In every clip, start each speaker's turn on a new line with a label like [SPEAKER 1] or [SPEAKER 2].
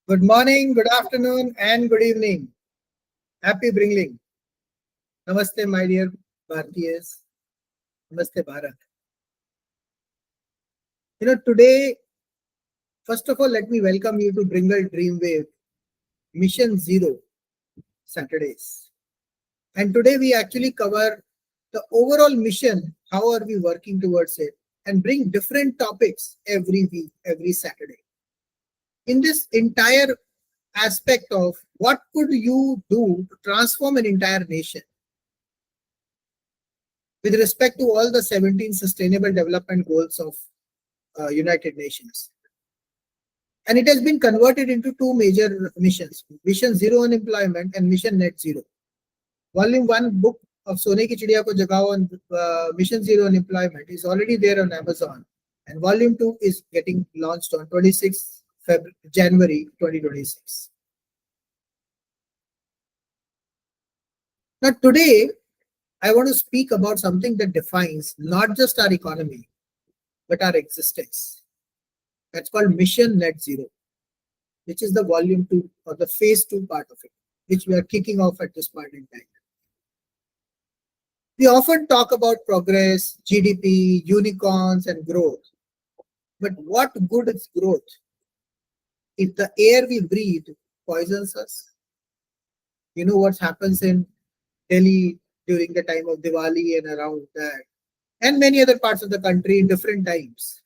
[SPEAKER 1] Good morning, good afternoon, and good evening. Happy Bringling. Namaste, my dear Bharatiyas. Namaste, Bharat. Today, first of all, let me welcome you to Bringle Dreamwave Mission Zero Saturdays. And today we actually cover the overall mission, how are we working towards it, and bring different topics every week, every Saturday. In this entire aspect of what could you do to transform an entire nation with respect to all the 17 sustainable development goals of United Nations. And it has been converted into two major missions, Mission Zero Unemployment and Mission Net Zero. Volume 1 book of Sone Ki Chidiya Ko Jagao on Mission Zero Unemployment is already there on Amazon. And Volume 2 is getting launched on 26th January 2026. Now today, I want to speak about something that defines not just our economy, but our existence. That's called Mission Net Zero, which is the Volume 2 or the Phase 2 part of it, which we are kicking off at this point in time. We often talk about progress, GDP, unicorns, and growth. But what good is growth if the air we breathe poisons us? You know what happens in Delhi during the time of Diwali and around that, and many other parts of the country in different times.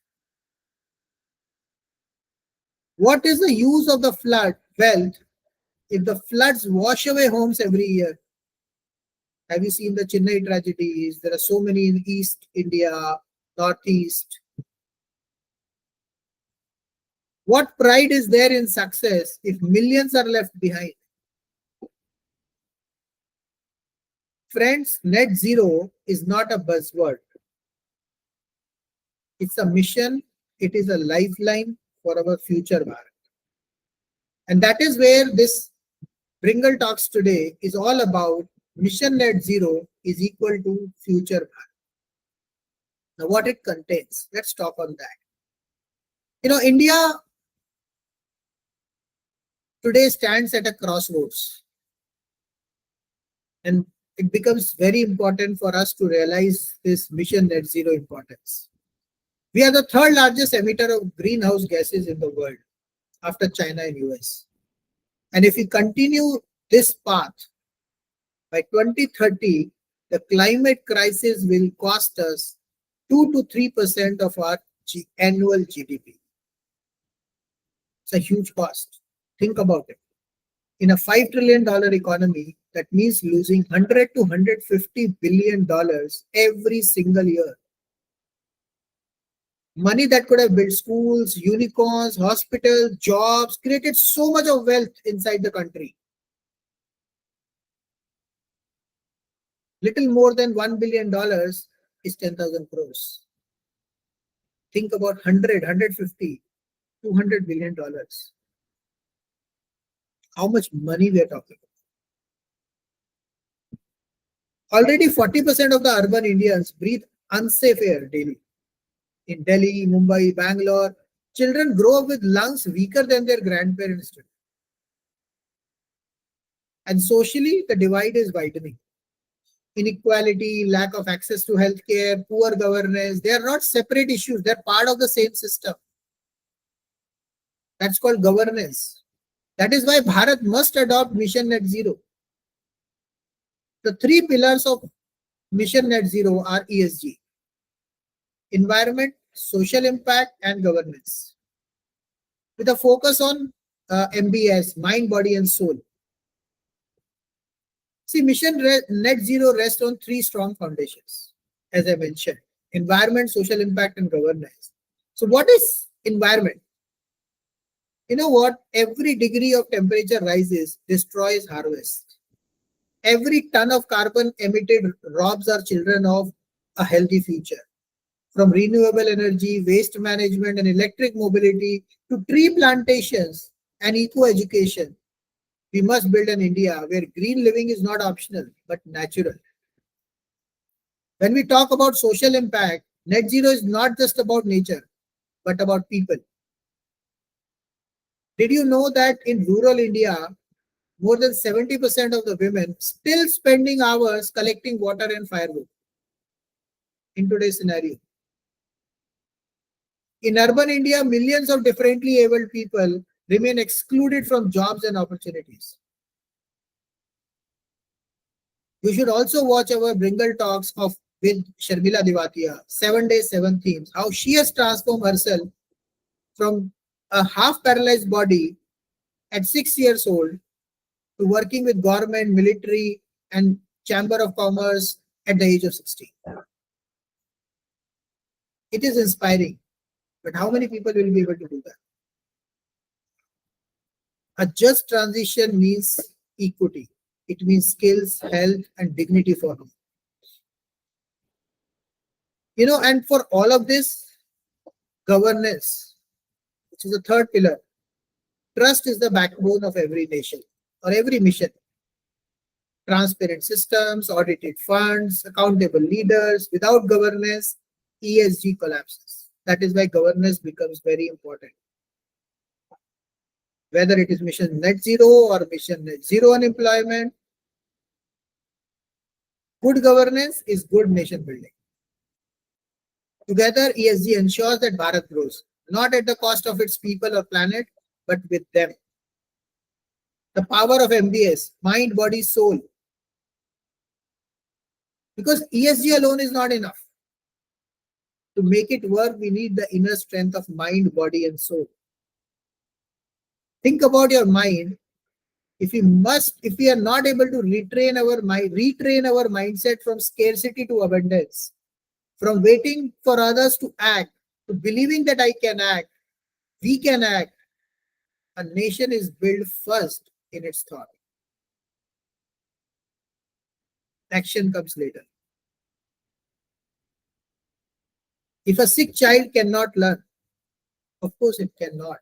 [SPEAKER 1] What is the use of the flood wealth if the floods wash away homes every year? Have you seen the Chennai tragedies? There are so many in East India, Northeast. What pride is there in success if millions are left behind? Friends, net zero is not a buzzword. It's a mission. It is a lifeline for our future Bharat. And that is where this Bringle Talks today is all about. Mission net zero is equal to future Bharat. Now what it contains, let's talk on that. India today stands at a crossroads. And it becomes very important for us to realize this Mission Net Zero importance. We are the third largest emitter of greenhouse gases in the world after China and US. And if we continue this path, by 2030, the climate crisis will cost us 2 to 3% of our annual GDP. It's a huge cost. Think about it. In a $5 trillion economy, that means losing $100 to $150 billion every single year. Money that could have built schools, unicorns, hospitals, jobs, created so much of wealth inside the country. Little more than $1 billion is 10,000 crores. Think about 100, 150, $200 billion. How much money we are talking about. Already 40% of the urban Indians breathe unsafe air daily. In Delhi, Mumbai, Bangalore, children grow up with lungs weaker than their grandparents did. And socially, the divide is widening. Inequality, lack of access to healthcare, poor governance, they are not separate issues. They are part of the same system. That's called governance. That is why Bharat must adopt Mission Net Zero. The three pillars of Mission Net Zero are ESG: environment, social impact, and governance, with a focus on MBS, mind, body, and soul. See, Mission Net Zero rests on three strong foundations, as I mentioned: environment, social impact, and governance. So what is environment? You know what? Every degree of temperature rises destroys harvest. Every ton of carbon emitted robs our children of a healthy future. From renewable energy, waste management, and electric mobility to tree plantations and eco-education, we must build an India where green living is not optional but natural. When we talk about social impact, net zero is not just about nature but about people. Did you know that in rural India, more than 70% of the women still spending hours collecting water and firewood in today's scenario? In urban India, millions of differently abled people remain excluded from jobs and opportunities. You should also watch our Bringle Talks with Sharmila Diwatiya, 7 days, 7 themes, how she has transformed herself from a half paralyzed body at 6 years old to working with government, military, and Chamber of Commerce at the age of 16. It is inspiring, but how many people will be able to do that? A just transition means equity. It means skills, health, and dignity for all. And for all of this, governance, which is the third pillar. Trust is the backbone of every nation or every mission. Transparent systems, audited funds, accountable leaders. Without governance, ESG collapses. That is why governance becomes very important. Whether it is mission net zero or mission net zero unemployment, good governance is good nation building. Together, ESG ensures that Bharat grows, not at the cost of its people or planet, but with them. The power of MBS, mind, body, soul. Because ESG alone is not enough. To make it work, we need the inner strength of mind, body, and soul. Think about your mind. If we are not able to retrain our mindset from scarcity to abundance, from waiting for others to act, to believing that I can act, we can act, a nation is built first in its thought. Action comes later. If a sick child cannot learn, of course it cannot.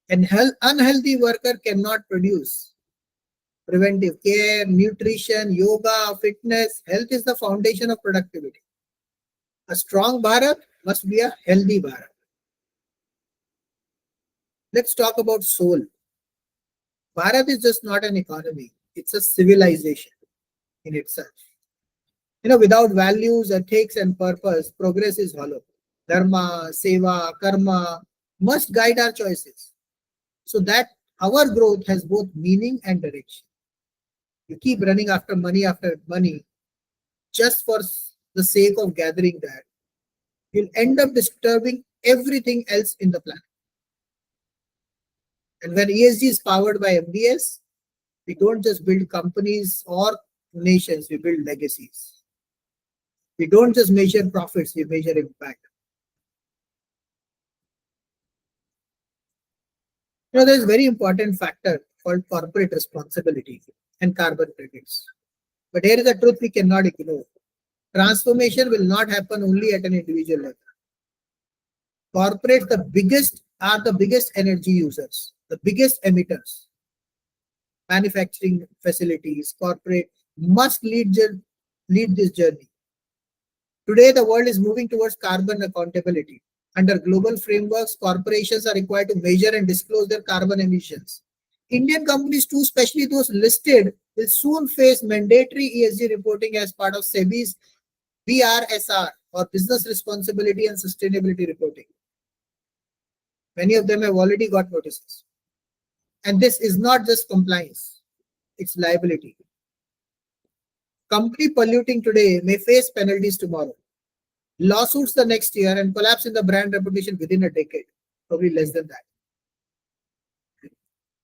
[SPEAKER 1] An unhealthy worker cannot produce. Preventive care, nutrition, yoga, fitness, health is the foundation of productivity. A strong Bharat must be a healthy Bharat. Let's talk about soul. Bharat is just not an economy. It's a civilization in itself. Without values, ethics, and purpose, progress is hollow. Dharma, seva, karma must guide our choices so that our growth has both meaning and direction. You keep running after money just for the sake of gathering that. You'll end up disturbing everything else in the planet. And when ESG is powered by MBS, we don't just build companies or nations, we build legacies. We don't just measure profits, we measure impact. There's a very important factor called corporate responsibility and carbon credits. But here is the truth we cannot ignore. Transformation will not happen only at an individual level. Corporates are the biggest energy users, the biggest emitters. Manufacturing facilities, corporate must lead this journey. Today, the world is moving towards carbon accountability. Under global frameworks, corporations are required to measure and disclose their carbon emissions. Indian companies too, especially those listed, will soon face mandatory ESG reporting as part of SEBI's BRSR, or Business Responsibility and Sustainability Reporting. Many of them have already got notices. And this is not just compliance, it's liability. Company polluting today may face penalties tomorrow, lawsuits the next year, and collapse in the brand reputation within a decade, probably less than that.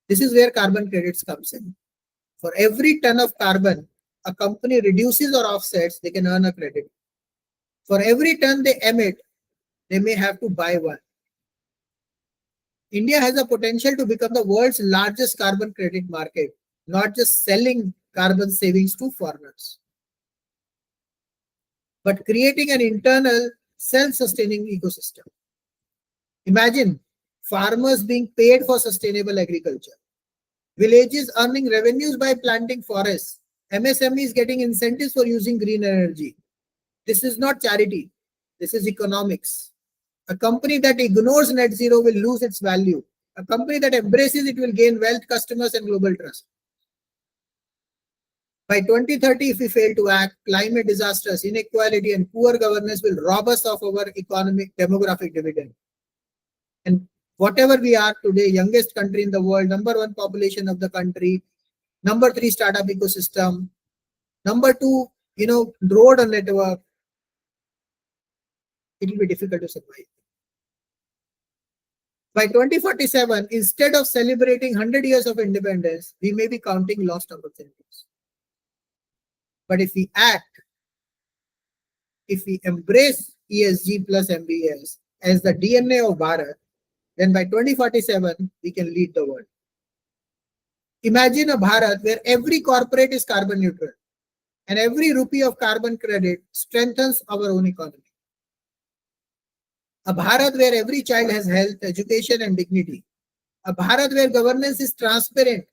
[SPEAKER 1] This is where carbon credits comes in. For every ton of carbon a company reduces or offsets, they can earn a credit. For every ton they emit, they may have to buy one. India has a potential to become the world's largest carbon credit market, not just selling carbon savings to foreigners, but creating an internal self-sustaining ecosystem. Imagine farmers being paid for sustainable agriculture, villages earning revenues by planting forests, MSMEs getting incentives for using green energy. This is not charity. This is economics. A company that ignores net zero will lose its value. A company that embraces it will gain wealth, customers, and global trust. By 2030, if we fail to act, climate disasters, inequality, and poor governance will rob us of our economic demographic dividend. And whatever we are today, youngest country in the world, #1 population of the country, #3 startup ecosystem, #2, road network, it will be difficult to survive. By 2047, instead of celebrating 100 years of independence, we may be counting lost opportunities. But if we act, if we embrace ESG plus MBS as the DNA of Bharat, then by 2047, we can lead the world. Imagine a Bharat where every corporate is carbon neutral and every rupee of carbon credit strengthens our own economy. A Bharat where every child has health, education, and dignity. A Bharat where governance is transparent,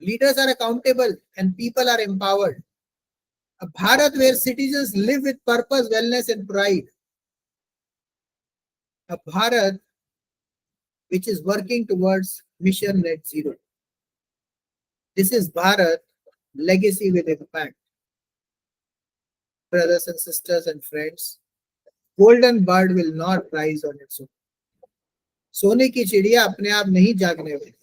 [SPEAKER 1] leaders are accountable, and people are empowered. A Bharat where citizens live with purpose, wellness, and pride. A Bharat which is working towards mission net zero. This is Bharat, legacy with impact. Brothers and sisters and friends, golden bird will not rise on its own. सोने की चिड़िया अपने आप नहीं जागने वाली.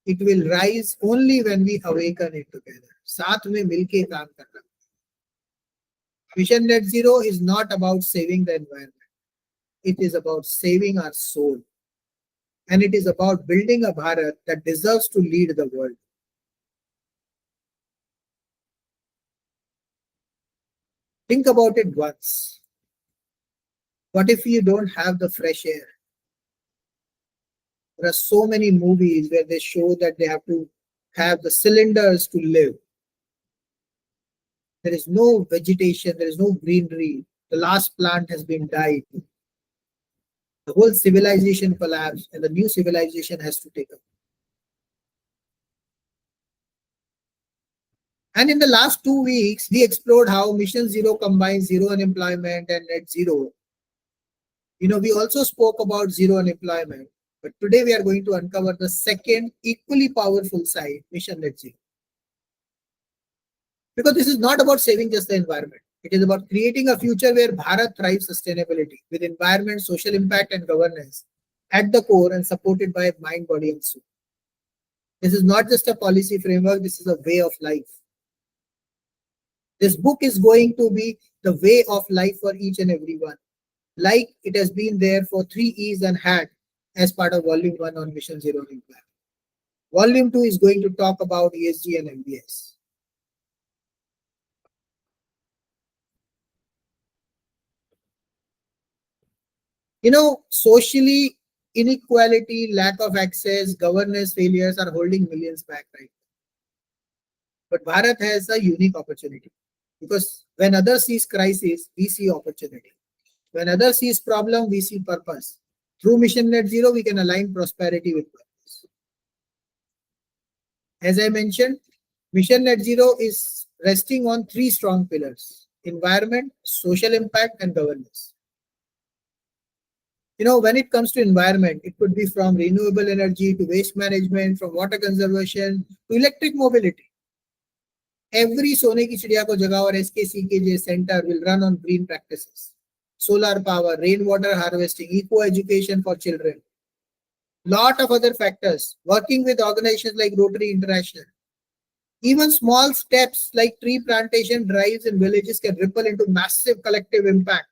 [SPEAKER 1] It will rise only when we awaken it together. साथ में मिलके काम करना. Mission net zero is not about saving the environment. It is about saving our soul. And it is about building a Bharat that deserves to lead the world. Think about it once. What if you don't have the fresh air? There are so many movies where they show that they have to have the cylinders to live. There is no vegetation, there is no greenery. The last plant has been died. The whole civilization collapsed and the new civilization has to take up. And in the last 2 weeks, we explored how Mission Zero combines zero unemployment and net zero. We also spoke about zero unemployment, but today we are going to uncover the second equally powerful side, Mission Net Zero. Because this is not about saving just the environment. It is about creating a future where Bharat thrives sustainability with environment, social impact, and governance at the core and supported by mind, body, and soul. This is not just a policy framework, this is a way of life. This book is going to be the way of life for each and every one, like it has been there for 3 E's and had as part of Volume 1 on Mission Zero Impact. Volume 2 is going to talk about ESG and MBS. Socially, inequality, lack of access, governance failures are holding millions back right now. But Bharat has a unique opportunity because when others see crisis, we see opportunity. When others see problem, we see purpose. Through Mission Net Zero, we can align prosperity with purpose. As I mentioned, Mission Net Zero is resting on 3 strong pillars: environment, social impact, and governance. When it comes to environment, it could be from renewable energy to waste management, from water conservation to electric mobility. Every Sone Ki Chidiya Ko Jagah or SKCKJ center will run on green practices. Solar power, rainwater harvesting, eco-education for children. Lot of other factors, working with organizations like Rotary International. Even small steps like tree plantation drives in villages can ripple into massive collective impact.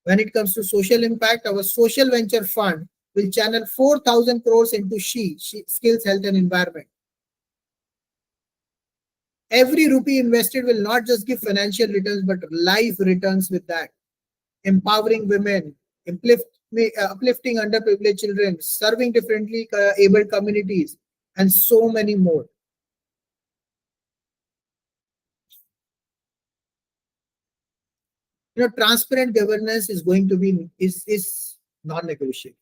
[SPEAKER 1] When it comes to social impact, our social venture fund will channel 4,000 crores into skills, health, and environment. Every rupee invested will not just give financial returns, but life returns with that. Empowering women, uplifting underprivileged children, serving differently abled communities, and so many more. Transparent governance is going to be is non-negotiable.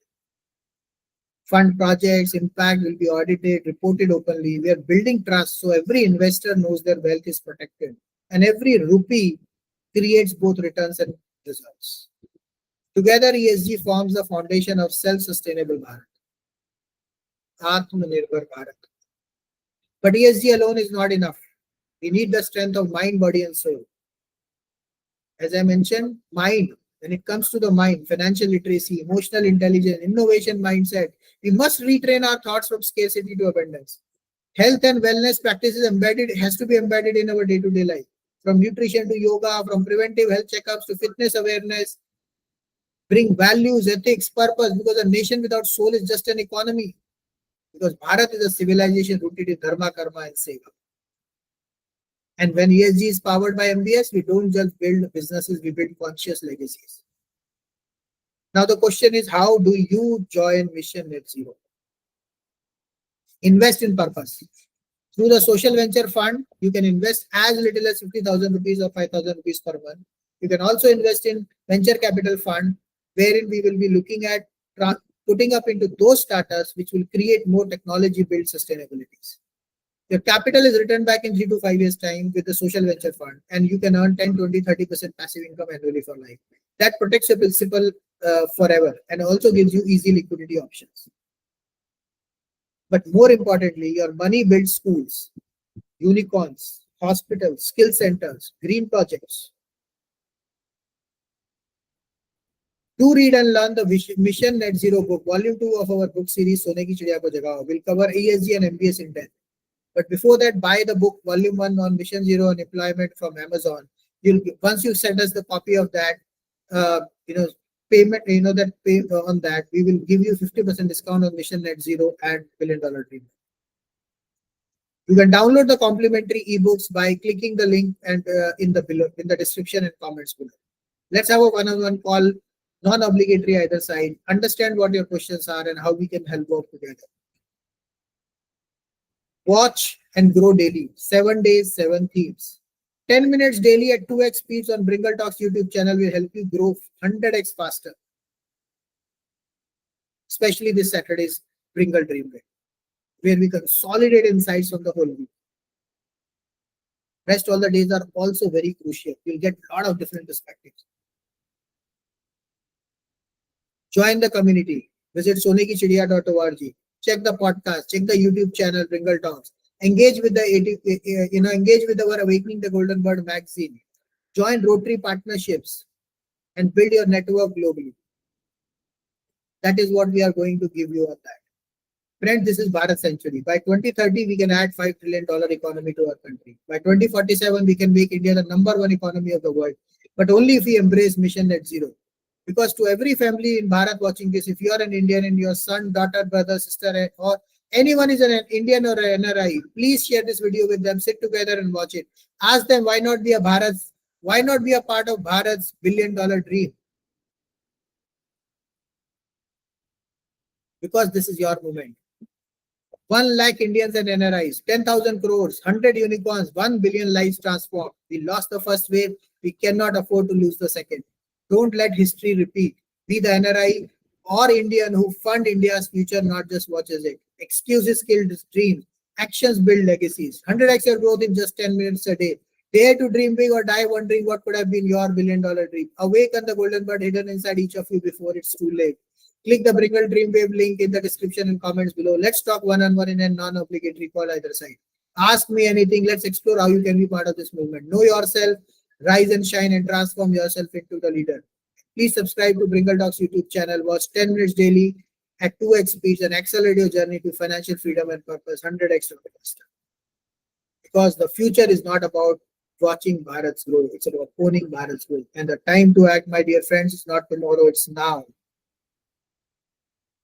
[SPEAKER 1] Fund projects, impact will be audited, reported openly. We are building trust so every investor knows their wealth is protected and every rupee creates both returns and results. Together, ESG forms the foundation of self-sustainable Bharat, Atmanirbhar Bharat. But ESG alone is not enough. We need the strength of mind, body, and soul. As I mentioned, mind. When it comes to the mind, financial literacy, emotional intelligence, innovation mindset, we must retrain our thoughts from scarcity to abundance. Health and wellness practices has to be embedded in our day-to-day life. From nutrition to yoga, from preventive health checkups to fitness awareness, bring values, ethics, purpose, because a nation without soul is just an economy. Because Bharat is a civilization rooted in dharma, karma, and seva. And when ESG is powered by MBS, we don't just build businesses, we build conscious legacies. Now the question is, how do you join Mission Net Zero? Invest in purpose. Through the social venture fund, you can invest as little as 50,000 rupees or 5,000 rupees per month. You can also invest in venture capital fund, wherein we will be looking at putting up into those startups which will create more technology-built sustainabilities. Your capital is returned back in 3 to 5 years' time with the social venture fund, and you can earn 10, 20, 30% passive income annually for life. That protects your principal forever and also gives you easy liquidity options. But more importantly, your money builds schools, unicorns, hospitals, skill centers, green projects. Do read and learn the Mission Net Zero book, volume 2 of our book series, Sone Ki Chidiya Ko Jagao. Will cover ESG and MBS in depth. But before that, buy the book, volume 1 on Mission Zero and employment from Amazon. Once you send us the copy of that, payment, on that, we will give you 50% discount on Mission Net Zero and $1 Billion Dream. You can download the complimentary ebooks by clicking the link and in the description and comments below. Let's have a one-on-one call, non-obligatory either side. Understand what your questions are and how we can help work together. Watch and grow daily. 7 days, 7 themes. 10 minutes daily at 2x speeds on Bringle Talks YouTube channel will help you grow 100x faster. Especially this Saturday's Bringle Dream Day, where we consolidate insights from the whole week. Rest all the days are also very crucial. You'll get a lot of different perspectives. Join the community. Visit sonekichidiya.org. Check the podcast. Check the YouTube channel Bringle Talks. Engage with engage with our Awakening the Golden Bird magazine. Join Rotary partnerships and build your network globally. That is what we are going to give you on that. Friends, this is Bharat Century. By 2030, we can add $5 trillion economy to our country. By 2047, we can make India the #1 economy of the world. But only if we embrace Mission Net Zero. Because to every family in Bharat watching this, if you are an Indian and your son, daughter, brother, sister, or anyone is an Indian or an NRI, please share this video with them. Sit together and watch it. Ask them why not be a part of Bharat's $1 billion dream. Because this is your moment. 1 lakh Indians and NRIs, 10,000 crores, 100 unicorns, 1 billion lives transformed. We lost the first wave. We cannot afford to lose the second. Don't let history repeat. Be the NRI or Indian who fund India's future, not just watches it. Excuses kill dreams. Actions build legacies. 100x your growth in just 10 minutes a day. Dare to dream big or die wondering what could have been your $1 billion dream. Awaken the golden bird hidden inside each of you before it's too late. Click the Bringle Dreamwave link in the description and comments below. Let's talk one-on-one in a non-obligatory call either side. Ask me anything. Let's explore how you can be part of this movement. Know yourself, rise and shine, and transform yourself into the leader. Please subscribe to Bringle Talks YouTube channel. Watch 10 minutes daily at 2x speeds and accelerate your journey to financial freedom and purpose 100x faster. Because the future is not about watching Bharat's growth. It's about owning Bharat's growth. And the time to act, my dear friends, is not tomorrow. It's now.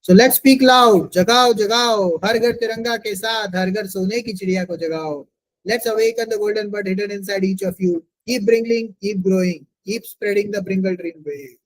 [SPEAKER 1] So let's speak loud. Jagao, jagao. Har ghar tiranga ke saath, har ghar sone ki chidiya ko jagao. Let's awaken the golden bird hidden inside each of you. Keep bringing, keep growing, keep spreading the Bringle Dream wave.